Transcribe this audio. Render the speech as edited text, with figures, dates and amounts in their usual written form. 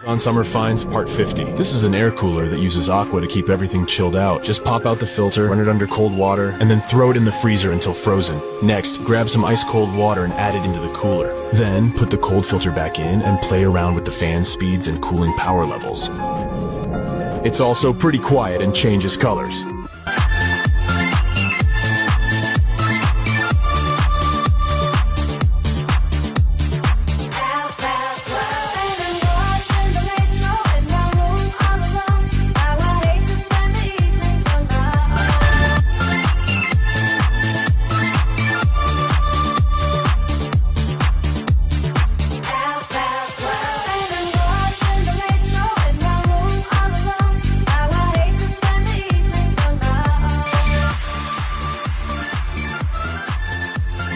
On Summer Finds Part 50. This is an air cooler that uses aqua to keep everything chilled out. Just pop out the filter, run it under cold water, and then throw it in the freezer until frozen. Next, grab some ice cold water and add it into the cooler. Then, put the cold filter back in and play around with the fan speeds and cooling power levels. It's also pretty quiet and changes colors.